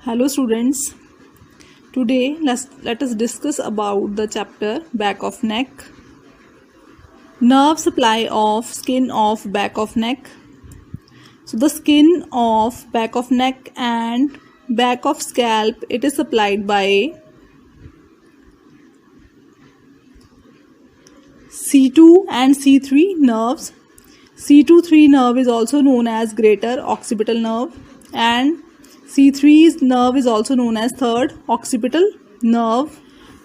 Hello students, today let us discuss about the chapter back of neck. Nerve supply of skin of back of neck. So the skin of back of neck and back of scalp, it is supplied by C2 and C3 nerves. C2-3 nerve is also known as greater occipital nerve and C3 nerve is also known as third occipital nerve.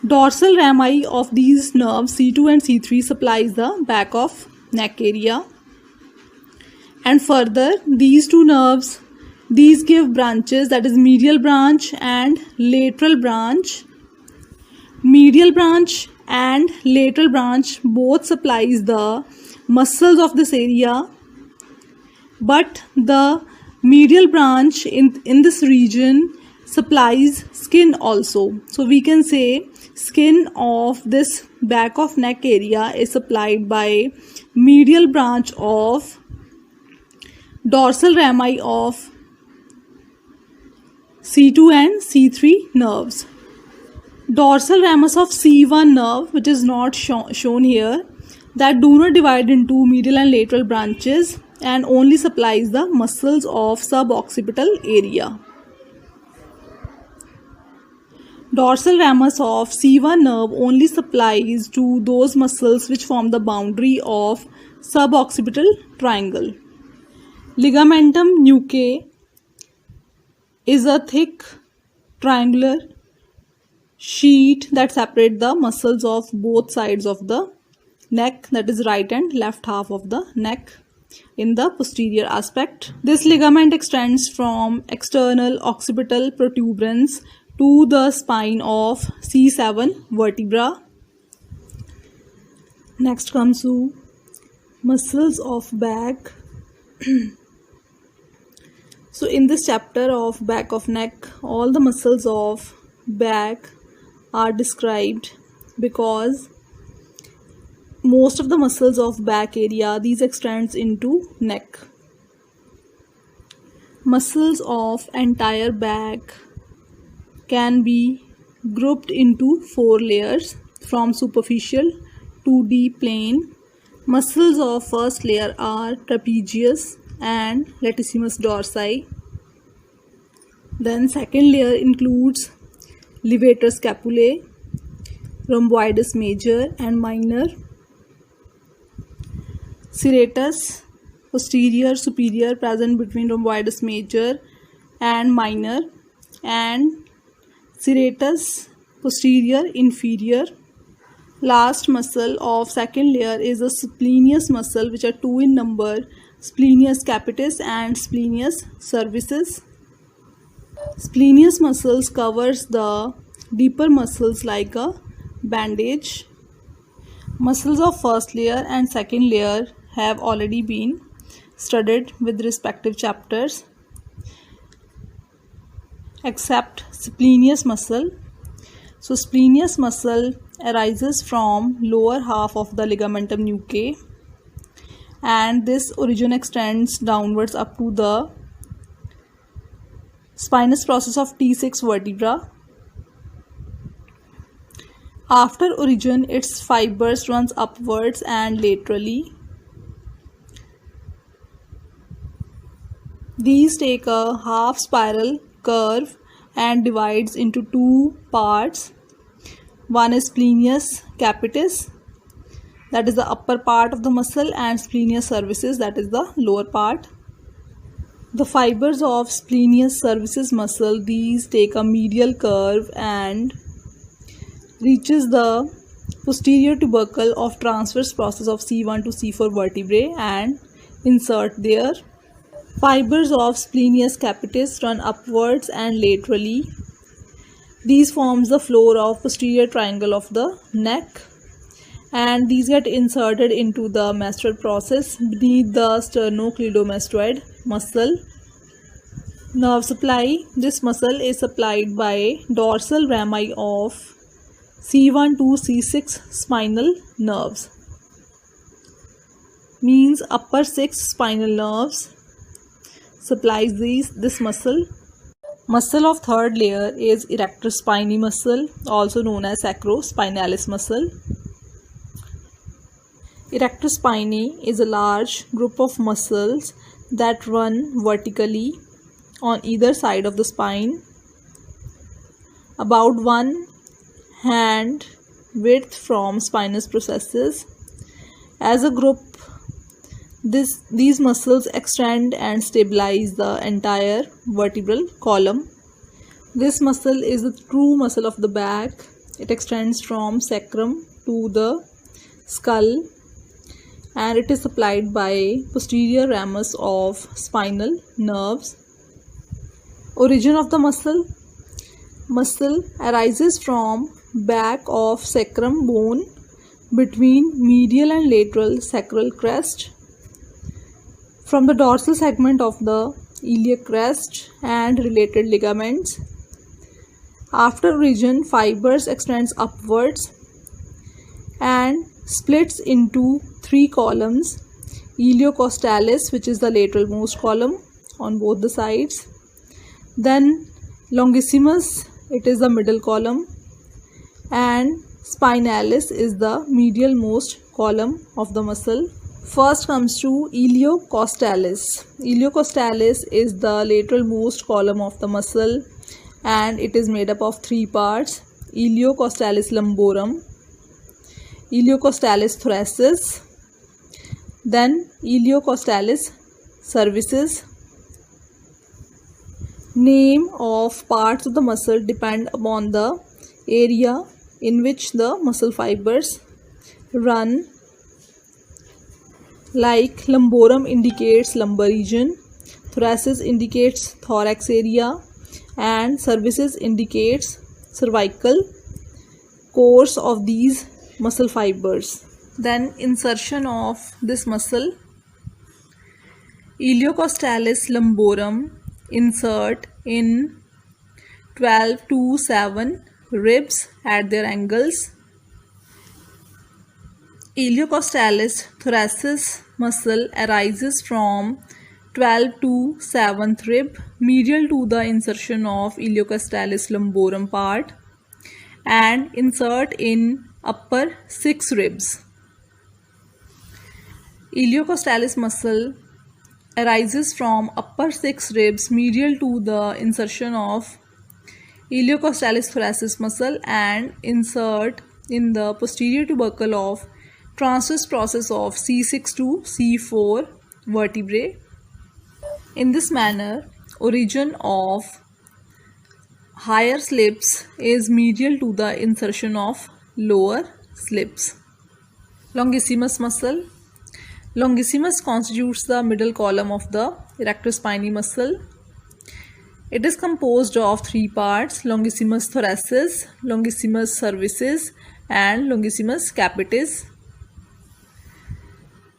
Dorsal rami of these nerves C2 and C3 supplies the back of neck area. And further, these two nerves, these give branches, that is medial branch and lateral branch. Medial branch and lateral branch both supplies the muscles of this area, but the medial branch in this region supplies skin also. So we can say skin of this back of neck area is supplied by medial branch of dorsal rami of C2 and C3 nerves. Dorsal ramus of C1 nerve, which is not shown here, that do not divide into medial and lateral branches and only supplies the muscles of suboccipital area. Dorsal ramus of C1 nerve only supplies to those muscles which form the boundary of suboccipital triangle. Ligamentum nuchae is a thick triangular sheet that separates the muscles of both sides of the neck, that is right and left half of the neck in the posterior aspect. This ligament extends from external occipital protuberance to the spine of C7 vertebra. Next comes to muscles of back. So in this chapter of back of neck, all the muscles of back are described because most of the muscles of back area, these extends into neck. Muscles of entire back can be grouped into 4 layers from superficial to deep plane. Muscles of first layer are trapezius and latissimus dorsi. Then second layer includes levator scapulae, rhomboides major and minor, serratus posterior superior present between rhomboides major and minor, and serratus posterior inferior. Last muscle of second layer is a splenius muscle, which are 2 in number, splenius capitis and splenius cervicis. Splenius muscles covers the deeper muscles like a bandage. Muscles of first layer and second layer have already been studied with respective chapters, except splenius muscle. So splenius muscle arises from lower half of the ligamentum nuchae, and this origin extends downwards up to the spinous process of T6 vertebra. After origin, its fibers runs upwards and laterally. These take a half spiral curve and divides into 2 parts. One is splenius capitis, that is the upper part of the muscle, and splenius cervicis, that is the lower part. The fibers of splenius cervicis muscle, these take a medial curve and reaches the posterior tubercle of transverse process of C1 to C4 vertebrae and insert there. Fibers of splenius capitis run upwards and laterally. These forms the floor of posterior triangle of the neck, and these get inserted into the mastoid process beneath the sternocleidomastoid muscle. Nerve supply. This muscle is supplied by dorsal rami of C1 to C6 spinal nerves. Means upper 6 spinal nerves supplies this muscle. Muscle of third layer is erector spinae muscle, also known as sacrospinalis muscle. Erector spinae is a large group of muscles that run vertically on either side of the spine, about 1 hand width from spinous processes. As a group, these muscles extend and stabilize the entire vertebral column. This muscle is the true muscle of the back. It extends from sacrum to the skull, and it is supplied by posterior ramus of spinal nerves. Origin of the muscle. Muscle arises from back of sacrum bone between medial and lateral sacral crest, from the dorsal segment of the iliac crest and related ligaments. After origin, fibers extends upwards and splits into 3 columns: iliocostalis, which is the lateral most column on both the sides, then longissimus, it is the middle column, and spinalis is the medial most column of the muscle. First comes to iliocostalis. Iliocostalis is the lateral most column of the muscle, and it is made up of 3 parts: iliocostalis lumborum, iliocostalis thoracis, then iliocostalis cervicis. Name of parts of the muscle depend upon the area in which the muscle fibers run. Like lumborum indicates lumbar region, thoracis indicates thorax area, and cervicis indicates cervical course of these muscle fibers. Then insertion of this muscle. Iliocostalis lumborum insert in 12 to 7 ribs at their angles. Iliocostalis thoracis muscle arises from 12 to 7th rib medial to the insertion of iliocostalis lumborum part and insert in upper 6 ribs. Iliocostalis muscle arises from upper 6 ribs medial to the insertion of iliocostalis thoracis muscle and insert in the posterior tubercle of transverse process of C6 to C4 vertebrae. In this manner, origin of higher slips is medial to the insertion of lower slips. Longissimus muscle. Longissimus constitutes the middle column of the erector spinae muscle. It is composed of 3 parts: longissimus thoracis, longissimus cervicis, and longissimus capitis.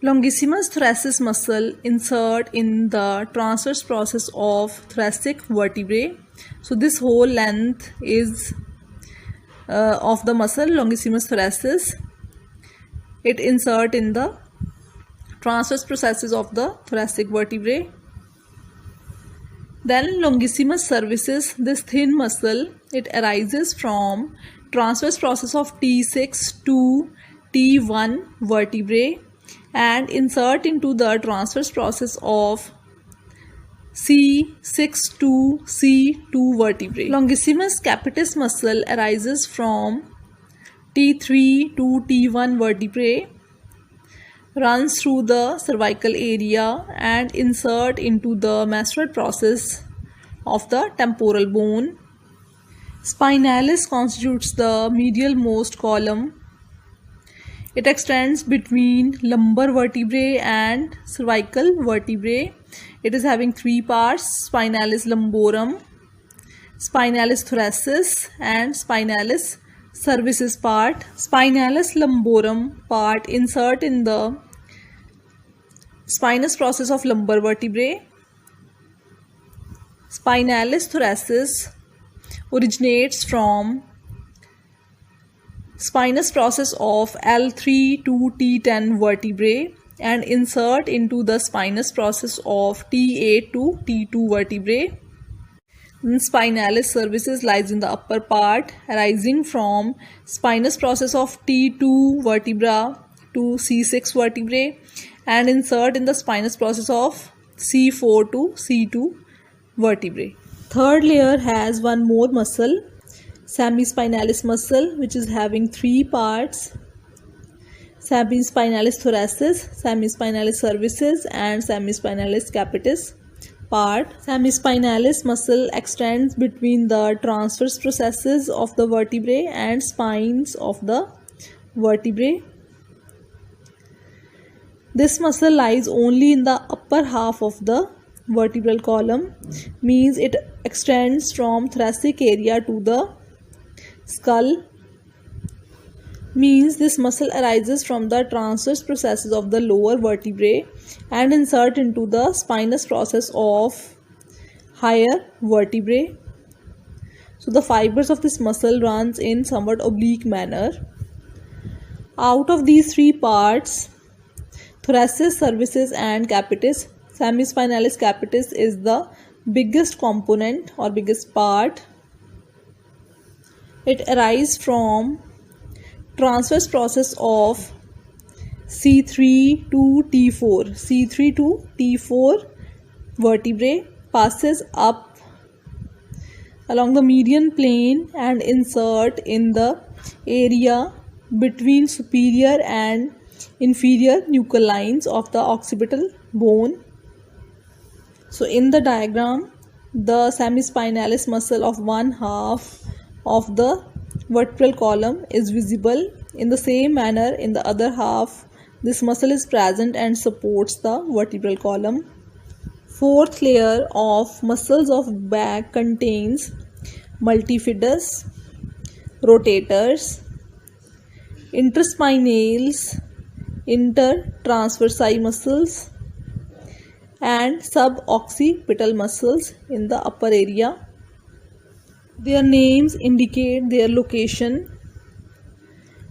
Longissimus thoracis muscle insert in the transverse process of thoracic vertebrae. So this whole length is of the muscle longissimus thoracis. It insert in the transverse processes of the thoracic vertebrae. Then longissimus cervicis, this thin muscle, it arises from transverse process of T6 to T1 vertebrae and insert into the transverse process of C6 to C2 vertebrae. Longissimus capitis muscle arises from T3 to T1 vertebrae, runs through the cervical area and insert into the masseter process of the temporal bone. Spinalis constitutes the medial most column. It extends between lumbar vertebrae and cervical vertebrae. It is having 3 parts: spinalis lumborum, spinalis thoracis, and spinalis cervicis part. Spinalis lumborum part insert in the spinous process of lumbar vertebrae. Spinalis thoracis originates from spinous process of L3 to T10 vertebrae and insert into the spinous process of T8 to T2 vertebrae. Spinalis cervicis lies in the upper part, arising from spinous process of T2 vertebra to C6 vertebrae and insert in the spinous process of C4 to C2 vertebrae. Third layer has one more muscle, semispinalis muscle, which is having three parts: semispinalis thoracis, semispinalis cervicis and semispinalis capitis part. Semispinalis muscle extends between the transverse processes of the vertebrae and spines of the vertebrae. This muscle lies only in the upper half of the vertebral column, means it extends from thoracic area to the skull. Means this muscle arises from the transverse processes of the lower vertebrae and insert into the spinous process of higher vertebrae. So the fibers of this muscle runs in somewhat oblique manner. Out of these three parts, thoracis, cervicis and capitis, semispinalis capitis is the biggest component or biggest part. It arises from transverse process of C3 to T4. C3 to T4 vertebrae, passes up along the median plane and insert in the area between superior and inferior nuchal lines of the occipital bone. So in the diagram, the semispinalis muscle of one half of the vertebral column is visible. In the same manner, in the other half, this muscle is present and supports the vertebral column. Fourth layer of muscles of back contains multifidus, rotators, interspinales, intertransversi muscles and suboccipital muscles in the upper area. Their names indicate their location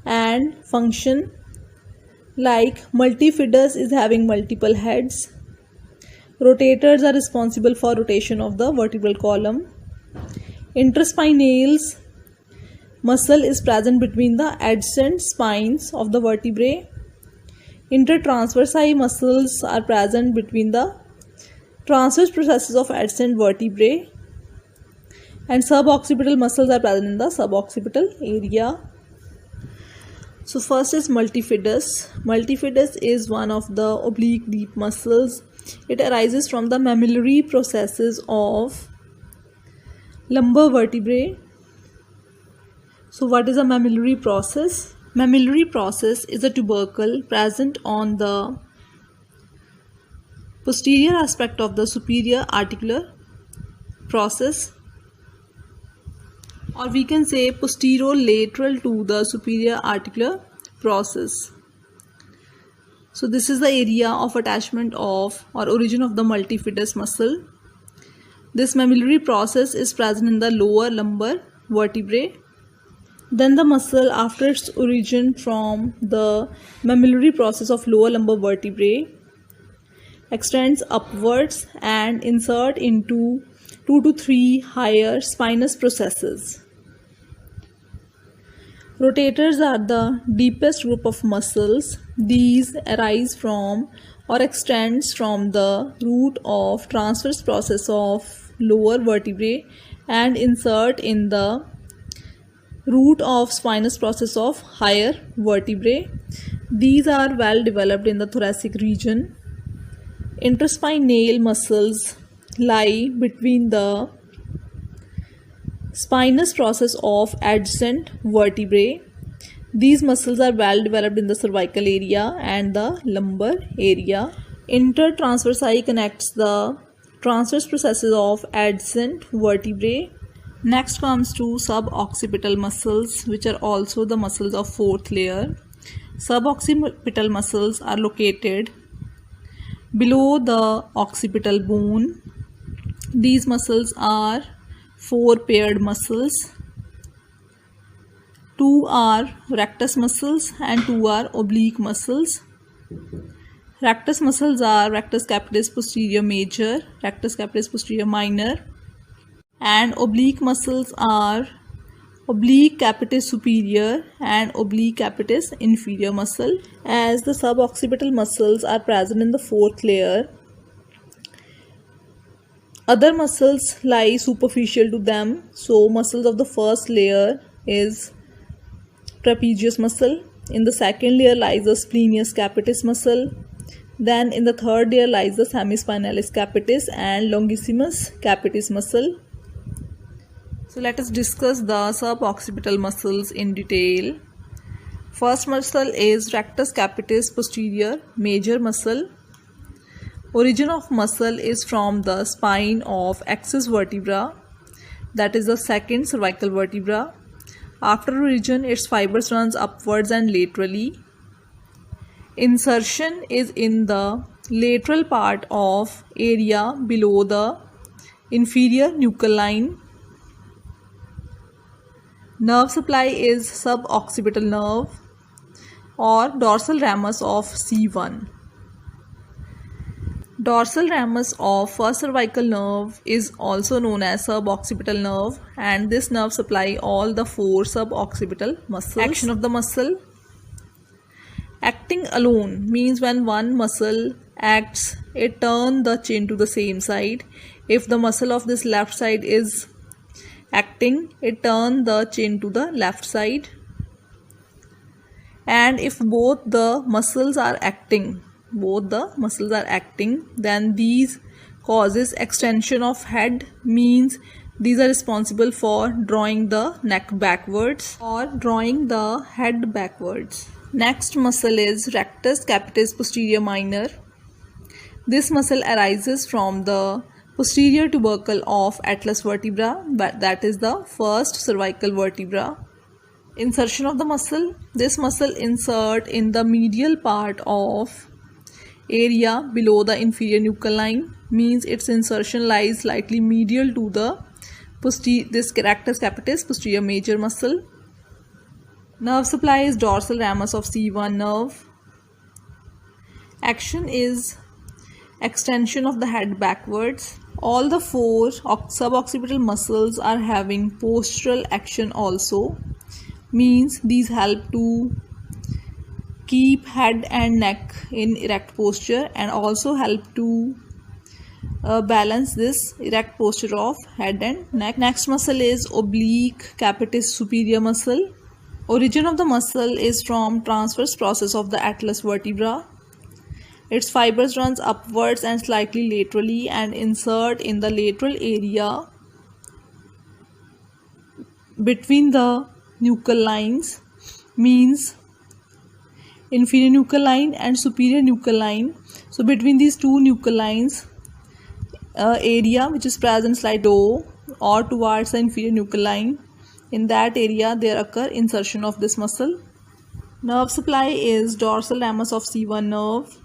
and function. Like multifidus is having multiple heads. Rotators are responsible for rotation of the vertebral column. Interspinales muscle is present between the adjacent spines of the vertebrae. Intertransversi muscles are present between the transverse processes of adjacent vertebrae. And suboccipital muscles are present in the suboccipital area. So first is multifidus. Multifidus is one of the oblique deep muscles. It arises from the mammillary processes of lumbar vertebrae. So what is a mammillary process? Mammillary process is a tubercle present on the posterior aspect of the superior articular process, or we can say posterolateral to the superior articular process. So this is the area of attachment of or origin of the multifidus muscle. This mammillary process is present in the lower lumbar vertebrae. Then the muscle, after its origin from the mammillary process of lower lumbar vertebrae, extends upwards and insert into 2 to 3 higher spinous processes. Rotators are the deepest group of muscles. These arise from or extends from the root of transverse process of lower vertebrae and insert in the root of spinous process of higher vertebrae. These are well developed in the thoracic region. Interspinal muscles lie between the spinous process of adjacent vertebrae. These muscles are well developed in the cervical area and the lumbar area. Intertransversi connects the transverse processes of adjacent vertebrae. Next comes to suboccipital muscles, which are also the muscles of fourth layer. Suboccipital muscles are located below the occipital bone. These muscles are 4 paired muscles. 2 are rectus muscles and 2 are oblique muscles. Rectus muscles are rectus capitis posterior major, rectus capitis posterior minor. And oblique muscles are oblique capitis superior and oblique capitis inferior muscle. As the suboccipital muscles are present in the fourth layer, other muscles lie superficial to them. So muscles of the first layer is trapezius muscle. In the second layer lies the splenius capitis muscle. Then in the third layer lies the semispinalis capitis and longissimus capitis muscle. So let us discuss the suboccipital muscles in detail. First muscle is rectus capitis posterior major muscle. Origin of muscle is from the spine of axis vertebra, that is the second cervical vertebra. After origin, its fibers runs upwards and laterally. Insertion is in the lateral part of area below the inferior nuchal line. Nerve supply is suboccipital nerve or dorsal ramus of C1. Dorsal ramus of first cervical nerve is also known as suboccipital nerve, and this nerve supply all the four suboccipital muscles. Action of the muscle. Acting alone means when one muscle acts, it turns the chin to the same side. If the muscle of this left side is acting, it turns the chin to the left side. And if both the muscles are acting, then these causes extension of head, means these are responsible for drawing the neck backwards or drawing the head backwards. Next muscle is rectus capitis posterior minor. This muscle arises from the posterior tubercle of atlas vertebra, that is the first cervical vertebra. Insertion of the muscle. This muscle insert in the medial part of area below the inferior nuchal line, means its insertion lies slightly medial to the this rectus capitis posterior major muscle. Nerve supply is dorsal ramus of C1 nerve. Action is extension of the head backwards. All the four suboccipital muscles are having postural action also, means these help to keep head and neck in erect posture and also help to balance this erect posture of head and neck. Next muscle is oblique capitis superior muscle. Origin of the muscle is from transverse process of the atlas vertebra. Its fibers runs upwards and slightly laterally and insert in the lateral area between the nuchal lines, means inferior nuchal line and superior nuchal line. So between these two nuchal lines, area which is present slide O or towards the inferior nuchal line, in that area there occur insertion of this muscle. Nerve supply is dorsal ramus of C1 nerve.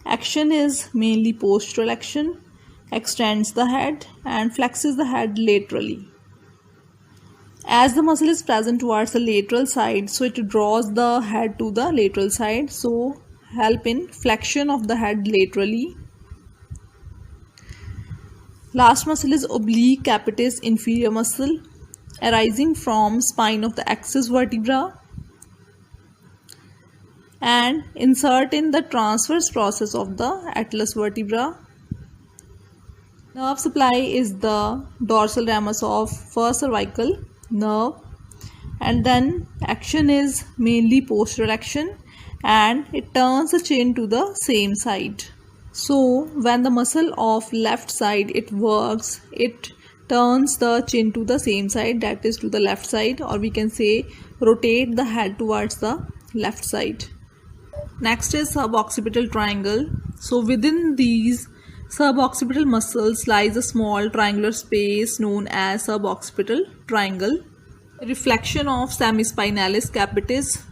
Action is mainly postural action, extends the head and flexes the head laterally. As the muscle is present towards the lateral side, so it draws the head to the lateral side, so help in flexion of the head laterally. Last muscle is oblique capitis inferior muscle, arising from spine of the axis vertebra and insert in the transverse process of the atlas vertebra. Nerve supply is the dorsal ramus of first cervical nerve, and then action is mainly postural action and it turns the chin to the same side. So when the muscle of left side it works, it turns the chin to the same side, that is to the left side, or we can say rotate the head towards the left side. Next is suboccipital triangle. So within these suboccipital muscles lies a small triangular space known as suboccipital triangle. Reflection of semispinalis capitis,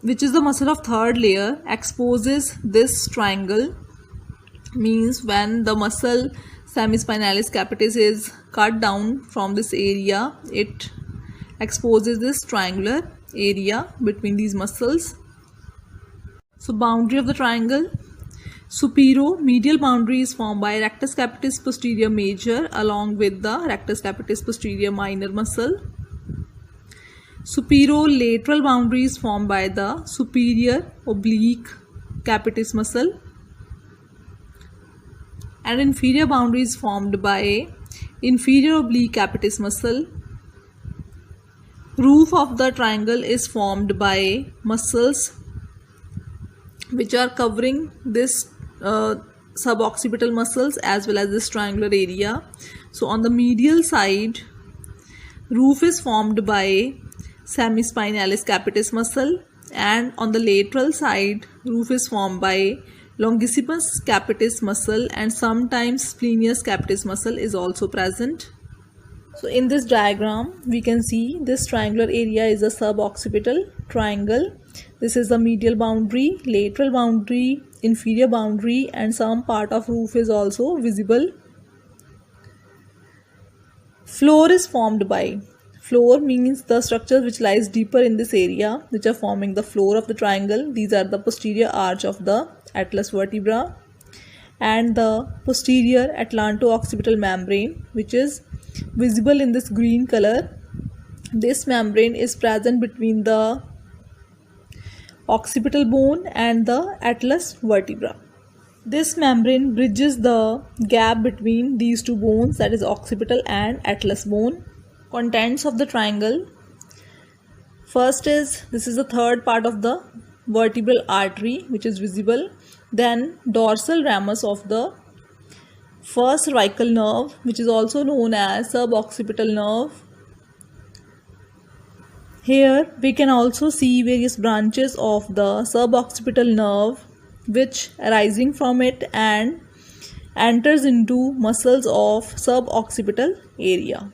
which is the muscle of third layer, exposes this triangle, means when the muscle semispinalis capitis is cut down from this area, it exposes this triangular area between these muscles. So boundary of the triangle. Superomedial boundary is formed by rectus capitis posterior major along with the rectus capitis posterior minor muscle. Superolateral boundary is formed by the superior oblique capitis muscle, and inferior boundary is formed by inferior oblique capitis muscle. Roof of the triangle is formed by muscles which are covering this suboccipital muscles as well as this triangular area. So on the medial side, roof is formed by semispinalis capitis muscle, and on the lateral side, roof is formed by longissimus capitis muscle, and sometimes splenius capitis muscle is also present. So in this diagram, we can see this triangular area is a suboccipital triangle. This is the medial boundary, lateral boundary, inferior boundary, and some part of roof is also visible. Floor is formed by, floor means the structure which lies deeper in this area, which are forming the floor of the triangle. These are the posterior arch of the atlas vertebra and the posterior atlanto-occipital membrane, which is visible in this green color. This membrane is present between the occipital bone and the atlas vertebra. This membrane bridges the gap between these two bones, that is occipital and atlas bone. Contents of the triangle. First is, this is the third part of the vertebral artery which is visible. Then dorsal ramus of the first cervical nerve, which is also known as suboccipital nerve. Here we can also see various branches of the suboccipital nerve which arising from it and enters into muscles of suboccipital area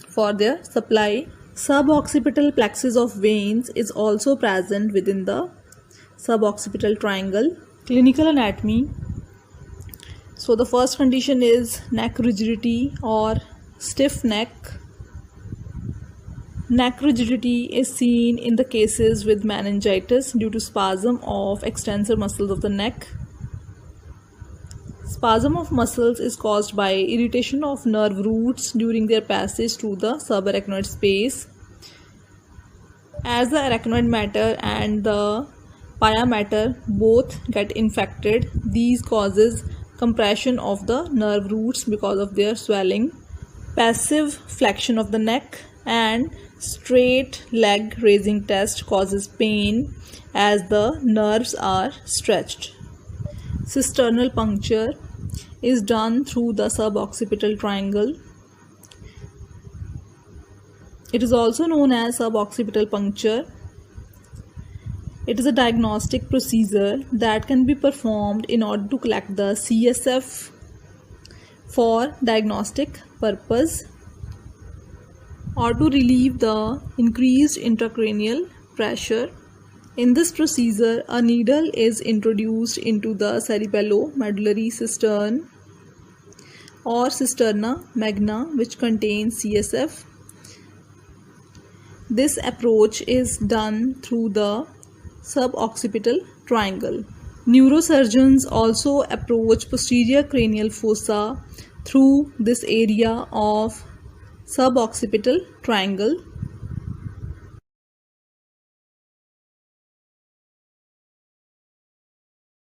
for their supply. Suboccipital plexus of veins is also present within the suboccipital triangle. Clinical anatomy. So the first condition is neck rigidity or stiff neck. Neck rigidity is seen in the cases with meningitis due to spasm of extensor muscles of the neck. Spasm of muscles is caused by irritation of nerve roots during their passage through the subarachnoid space. As the arachnoid matter and the pia mater both get infected, these causes compression of the nerve roots because of their swelling. Passive flexion of the neck and straight leg raising test causes pain as the nerves are stretched. Cisternal puncture is done through the suboccipital triangle. It is also known as suboccipital puncture. It is a diagnostic procedure that can be performed in order to collect the CSF for diagnostic purpose or to relieve the increased intracranial pressure. In this procedure, a needle is introduced into the cerebellomedullary cistern or cisterna magna, which contains CSF. This approach is done through the suboccipital triangle. Neurosurgeons also approach posterior cranial fossa through this area of suboccipital triangle.